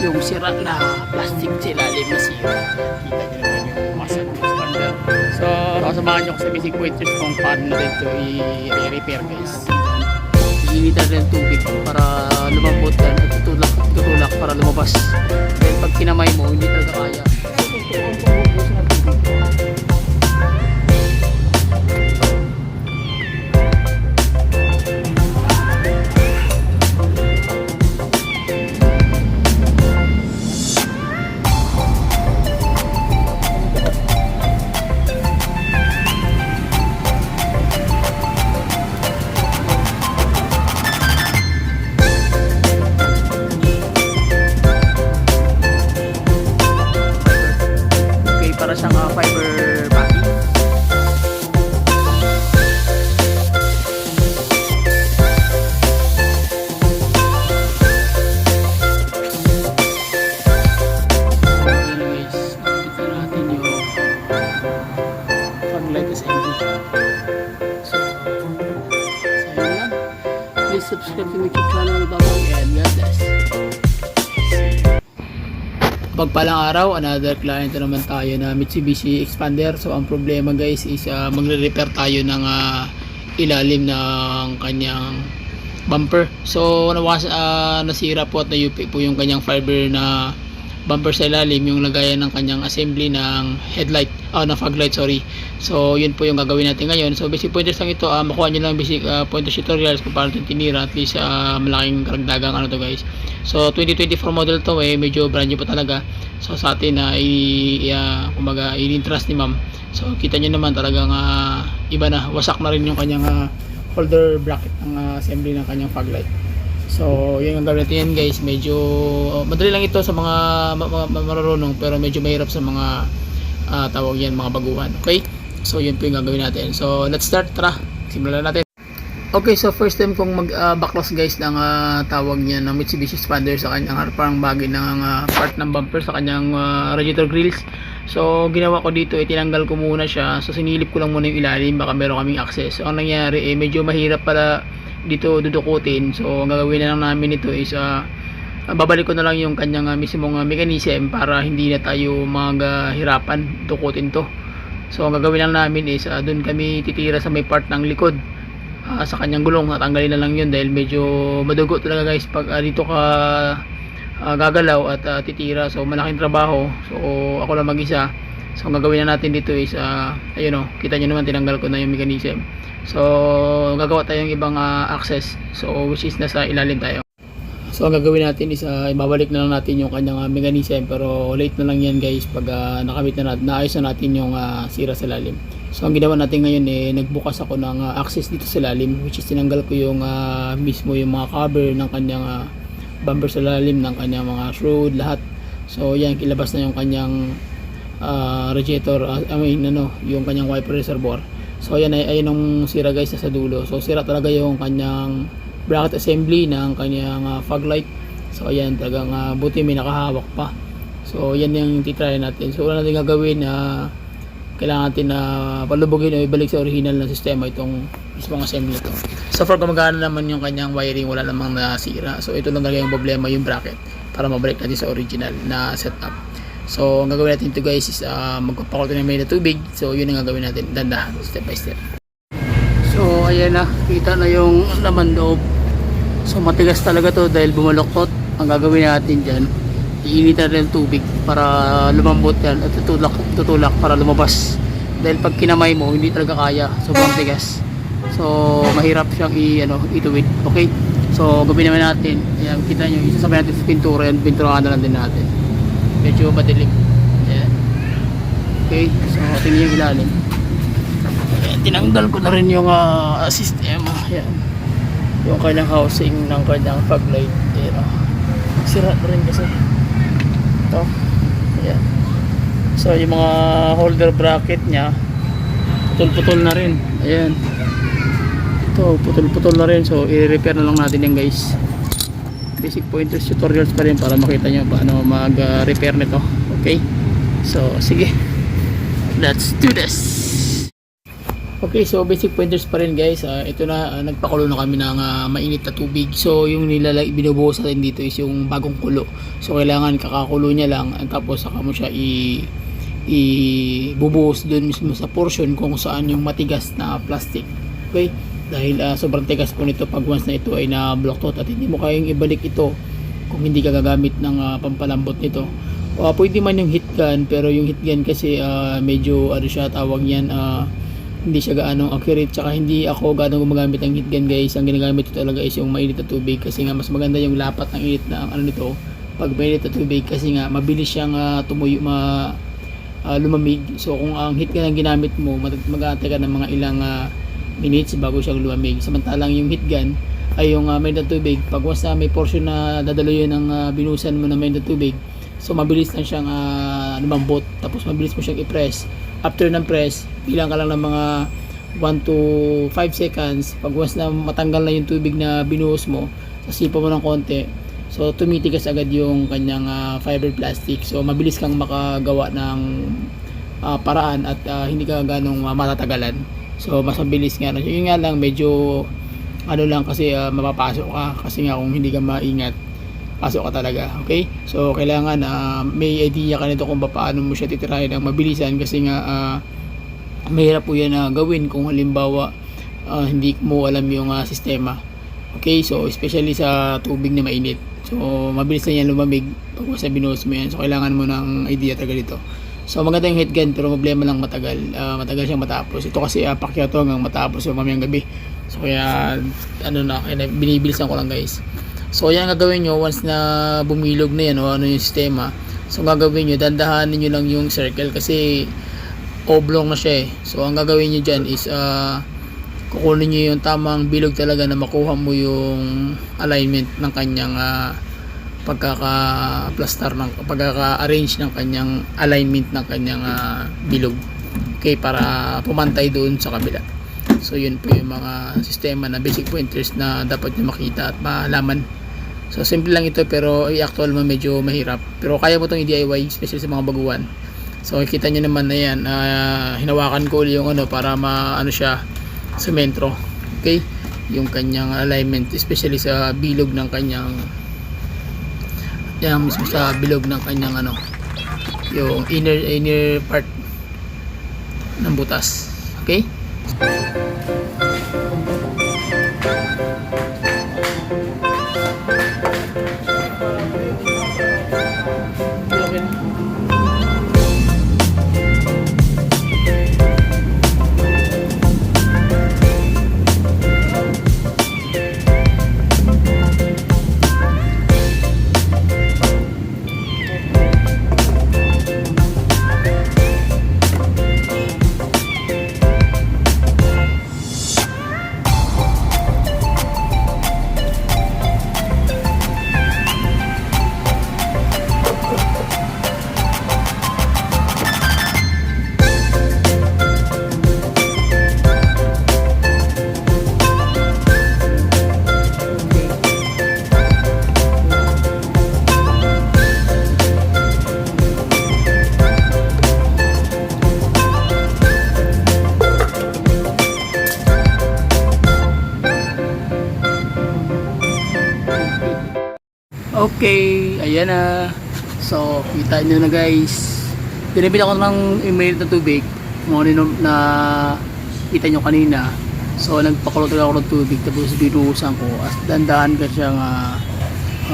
yung sira na plastic sa ilalim na sira. Kita nyo naman yung masan expander. So kasamahan nyo ko sa basic pointers kung paano natin ito i-repair guys. Iinitan rin ng tubig para lumambot yan at tutulak para lumabas. Then pag kinamay mo hindi talaga kaya. Para siyang fiber backing. Anyways, ito natin yung fog-light assembly. So yun lang. Please subscribe to my YouTube channel, babay, and God bless. Pagpalang araw, another client na naman tayo na Mitsubishi Expander. So ang problema guys is magre-repair tayo ng ilalim ng kanyang bumper. So nasira po at na-UP po yung kanyang fiber na bumper sa ilalim, yung lagayan ng kanyang assembly ng headlight, ng fog light, sorry. So yun po yung gagawin natin ngayon. So basic pointers lang ito, makuha nyo lang basic pointers tutorials kung paano ito tinira, at least malaking karagdagang ano to guys. So 2024 model to, medyo brand new pa talaga. So sa atin kumaga in-interest ni ma'am. So kita nyo naman talagang iba na, wasak na rin yung kanyang holder bracket ng assembly ng kanyang fog light. So yun ang gawin natin yan guys. Medyo madali lang ito sa mga marunong, pero medyo mahirap sa mga tawag yan, mga baguhan. Okay, so yun po yung gagawin natin. So let's start, tara, simulan natin. Okay, so first time kong mag-backloss guys ng tawag niya ng Mitsubishi Expander sa kanyang parang bagay ng part ng bumper sa kanyang radiator grills. So ginawa ko dito, tinanggal ko muna siya. So sinilip ko lang muna yung ilalim, baka meron kaming access. So ang nangyari medyo mahirap pala dito dudukutin. So ang gagawin na lang namin ito is babalik ko na lang yung kanyang mismong mechanism para hindi na tayo maghirapan dukutin to. So ang gagawin lang namin is doon kami titira sa may part ng likod, sa kanyang gulong. Natanggalin na lang yun dahil medyo madugo talaga guys pag dito ka gagalaw at titira. So malaking trabaho. So ako lang mag-isa. So ang gagawin na natin dito is ayun kita nyo naman, tinanggal ko na yung mechanism. So gagawa tayong ibang access, so which is nasa ilalim tayo. So ang gagawin natin is ibabalik na lang natin yung kanyang mechanism, pero late na lang yan guys pag nakamit na natin, naayos na natin yung sira sa ilalim. So ang ginawa natin ngayon nagbukas ako ng access dito sa ilalim, which is tinanggal ko yung mismo yung mga cover ng kanyang bumper sa ilalim, ng kanyang mga shroud, lahat. So yan, kilabas na yung kanyang radiator, yung kanyang wiper reservoir. So ayan, ayun ang sira guys sa dulo. So sira talaga yung kanyang bracket assembly ng kanyang fog light. So ayan, talagang buti may nakahawak pa. So yan yung titry natin. So wala natin gagawin, kailangan natin na palubugin o ibalik sa original na sistema itong mismong assembly ito. So for gumagana naman yung kanyang wiring, wala namang nasira. So ito lang talaga yung problema, yung bracket, para mabalik natin sa original na setup. So ang gagawin natin ito guys is magpapakulo na may na tubig. So yun ang gagawin natin, dandahan, step by step. So ayan na, kita na yung laman loob. So matigas talaga to dahil bumaloktot. Ang gagawin natin dyan, iinitan rin ng tubig para lumambot yan at tutulak para lumabas. Dahil pag kinamay mo hindi talaga kaya, sobrang tigas. So mahirap siyang ituwid. Okay, so gawin naman natin, ayan, kita nyo, isasabay natin sa pintura yan, pinturahan na lang din natin. Medyo madilim. Ayan. Okay, so tingnan yung ilalim. Ayan, tinanggal ko na rin yung system. Ayan, yung kanyang housing ng kanyang fog light. Ayan, sira na rin kasi ito. Ayan. So yung mga holder bracket nya putol-putol na rin. Ayan, ito putol-putol na rin. So i-repair na lang natin yan guys. Basic pointers tutorials pa rin para makita nyo paano mag-repair nito. Okay, so sige, let's do this. Okay, so basic pointers pa rin guys. Ito na, nagpakulo na kami ng mainit na tubig. So yung binubuhos natin dito is yung bagong kulo. So kailangan kakakulo niya lang at tapos saka mo siya ibubuhos doon mismo sa portion kung saan yung matigas na plastic. Okay? Dahil sobrang tigas po nito pag once na ito ay na-blocked at hindi mo kayang ibalik ito kung hindi ka gagamit ng pampalambot nito. Pwede man yung heat gun, pero yung heat gun kasi medyo ano siya tawag yan, hindi siya gaano accurate, tsaka hindi ako gaano gumagamit ng heat gun guys. Ang ginagamit ko talaga is yung mainit na tubig kasi nga mas maganda yung lapat ng init na ano nito pag mainit na tubig kasi nga mabilis siyang tumuyo, lumamig. So kung ang heat gun ang ginamit mo, mag-aantay ka ng mga ilang minutes bago siyang lumamig. Samantalang yung heat gun ay yung mainit na tubig, pag once na may portion na dadalo yun ng binusan mo na mainit na tubig, so mabilis lang siyang lumambot, tapos mabilis mo siyang i-press. After ng press, bilang ka lang ng mga 1 to 5 seconds. Pag once na matanggal na yung tubig na binuhos mo, sasipa mo ng konti, so tumitigas agad yung kanyang fiber plastic. So mabilis kang makagawa ng paraan at hindi ka ganong matatagalan. So mas mabilis nga. Yun nga lang, medyo ano lang kasi mapapasok ka kasi nga kung hindi ka maingat, pasok ka talaga. Okay, so kailangan may idea ka nito kung paano mo siya titirahin ng mabilisan kasi nga mahirap po yan gawin kung halimbawa hindi mo alam yung sistema. Okay, so especially sa tubig na mainit, so mabilis na yan lumamig pag sa binuhos mo yan. So kailangan mo ng idea talaga dito. So maganda yung heat gun, pero problema lang matagal siyang matapos. Ito kasi pakyaw to hanggang matapos yung mamayang gabi. So kaya ano na, binibilisan ko lang guys. So yan ang gagawin nyo once na bumilog na yan o ano yung sistema. So ang gagawin nyo, dandahanin nyo lang yung circle kasi oblong na siya eh. So ang gagawin nyo dyan is kukunin nyo yung tamang bilog talaga na makuha mo yung alignment ng kanyang pagkaka-arrange ng kanyang alignment ng kanyang bilog. Okay, para pumantay doon sa kabila. So yun po yung mga sistema na basic pointers na dapat nyo makita at malaman. So simple lang ito, pero i-actual mo medyo mahirap. Pero kaya mo itong i-DIY, especially sa mga baguhan. So kita nyo naman na yan, hinawakan ko ulit yung ano para maano siya, sementro. Okay, yung kanyang alignment, especially sa bilog ng kanyang, yan mismo sa bilog ng kanyang ano, yung inner part ng butas. Okay. Okay, ayan na. So, kita nyo na guys. Pinabili ako ng email na tubig. Kung ano na kita nyo kanina. So, nagpakulo talaga ako ng tubig. Tapos binuhusan ko. As dandahan ka siyang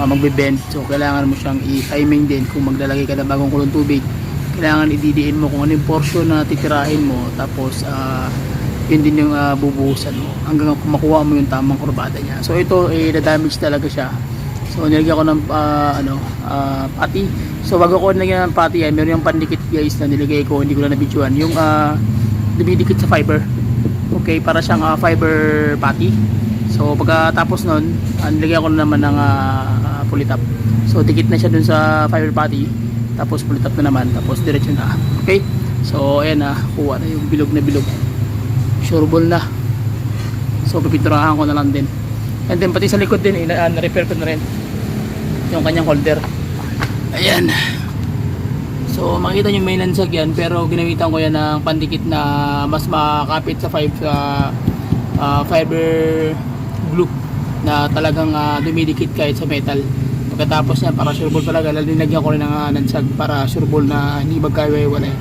magbe-bend. So, kailangan mo siyang i-timing din. Kung maglalagay ka ng bagong kulong tubig, kailangan ididiin mo kung ano yung portion na titirahin mo. Tapos, yun din yung bubuhusan mo. Hanggang makuha mo yung tamang kurbada niya. So, ito, na-damage talaga siya. So nilagyan ko ng pati. So bago ko nilagyan ng pati ay meron yung pandikit guys na nilagay ko, hindi ko na nabidyoan. Yung dumidikit sa fiber. Okay, para siyang fiber pati. So pagkatapos nun, nilagyan ko na naman ng pulitap. So dikit na siya dun sa fiber pati. Tapos pulitap na naman. Tapos diretso na. Okay. So ayan na, kuha na yung bilog na bilog. Sureball na. So pipinturahan ko na lang din. And then pati sa likod din, na-repair ko na rin yung kanyang holder. Ayan. So So makita nyo may lansag yan, pero ginamitan ko yan ng pandikit na mas makakapit sa 5 fiber glue na talagang dumidikit kahit sa metal. Pagkatapos yan, para sureball talaga, lalagyan ko rin ng lansag para sureball na hindi magkaiwalay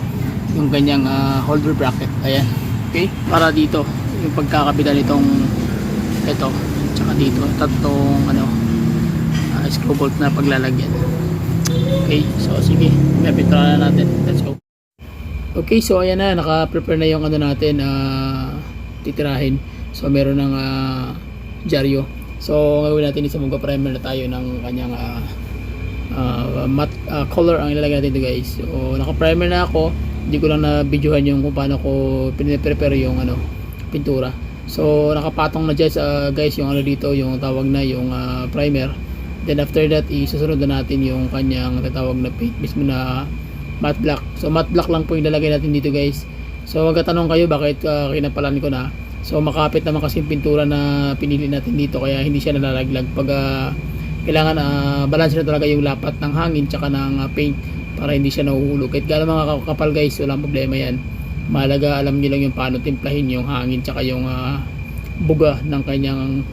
yung kanyang holder bracket. Ayan, okay, para dito yung pagkakabitan nitong ito, tsaka dito tatlong screw bolt na paglalagyan. Okay, so sige, pipintura na natin, let's go. Okay, so ayan na, naka-prepare na yung natin titirahin. So meron ng dyaryo. So gagawin natin is magpa-primer na tayo ng kanyang matte color ang ilalagay natin dito guys. So naka-primer na ako, hindi ko lang na-videohan yung kung paano ko piniprepare yung pintura. So nakapatong na dyan guys yung dito, yung tawag na yung primer. Then after that, isusunod na natin yung kanyang tatawag na paint mismo na matte black. So matte black lang po yung ilalagay natin dito guys. So magtatanong kayo bakit kinapalan ko na. So makapit naman kasi yung pintura na pinili natin dito, kaya hindi siya nalalaglag. Pag kailangan balance na talaga yung lapat ng hangin tsaka ng paint para hindi siya nahuhulog. Kahit gano'n mga kapal guys, walang problema yan. Mahalaga alam nyo lang yung paano timplahin yung hangin tsaka yung buga ng kanyang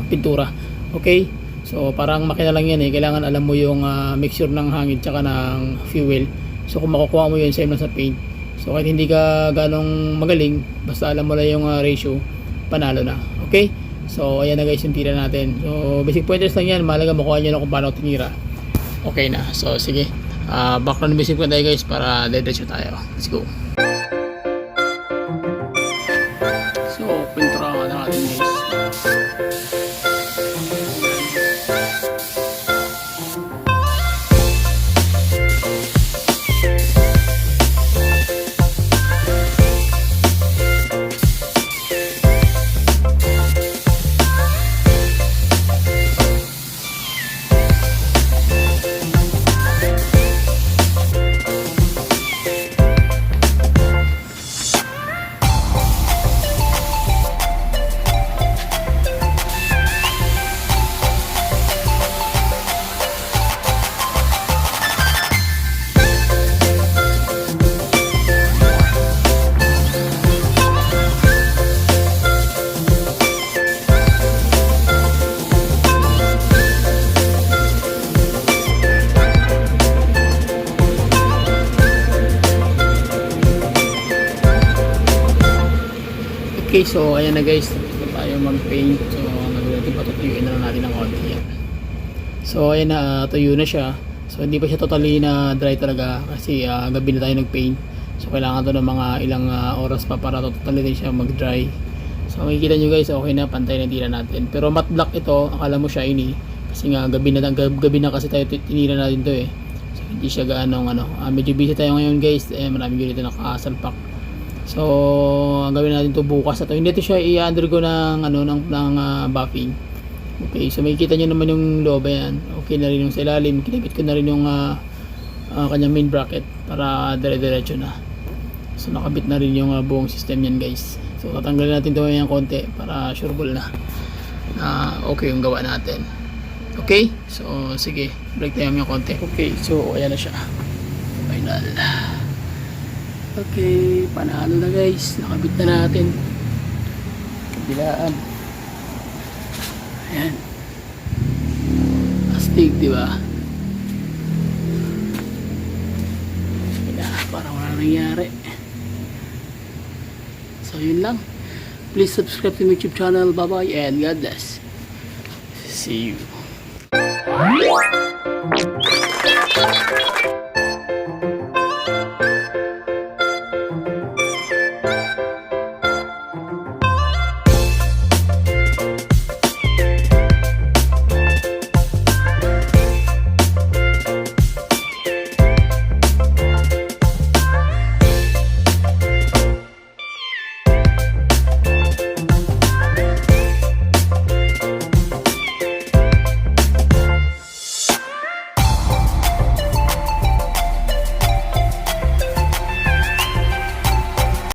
pintura. Okay, so parang makina lang yan kailangan alam mo yung mixture ng hangin tsaka ng fuel. So kung makukuha mo yun, same lang sa paint. So kahit hindi ka ganong magaling, basta alam mo lang yung ratio, panalo na. Okay, so ayan na guys yung tira natin. So basic pointers lang yan, mahalaga makuha nyo na kung paano tinira. Okay na, so sige, background basic point tayo guys para diretso tayo. Let's go. So pintura na natin guys. Okay, so ayan na guys, tapos na tayo mag-paint. So nagawin patutuyuin na lang natin ng konti yan. So ayan na, tuyo na siya. So hindi pa siya totally na dry talaga kasi gabi na tayo nag-paint. So kailangan to ng mga ilang oras pa para totally din siya mag-dry. So makikita nyo guys, okay na, pantay na tira natin. Pero matte black ito, akala mo shiny kasi nga gabi na kasi tayo tinira natin to So hindi siya gaano medyo busy tayo ngayon guys, maraming dito nakasalpak. So ang gawin natin to bukas na to. Hindi to siya i-undergo ng buffing. Okay, so makikita nyo naman yung loob yan. Okay na rin yung sa ilalim. Kinabit ko na rin yung kanyang main bracket para dire-diretso na. So nakabit na rin yung buong system yan guys. So tatanggalin natin ito yung konti para sureball na okay yung gawa natin. Okay, so sige, break tayo yung konti. Okay, so ayan na siya, final. Okay, panalo na guys, nakabit na natin kabilaan. Ayan, astig diba? Parang wala nangyari. So yun lang, please subscribe to my YouTube channel. Bye bye and God bless. See you.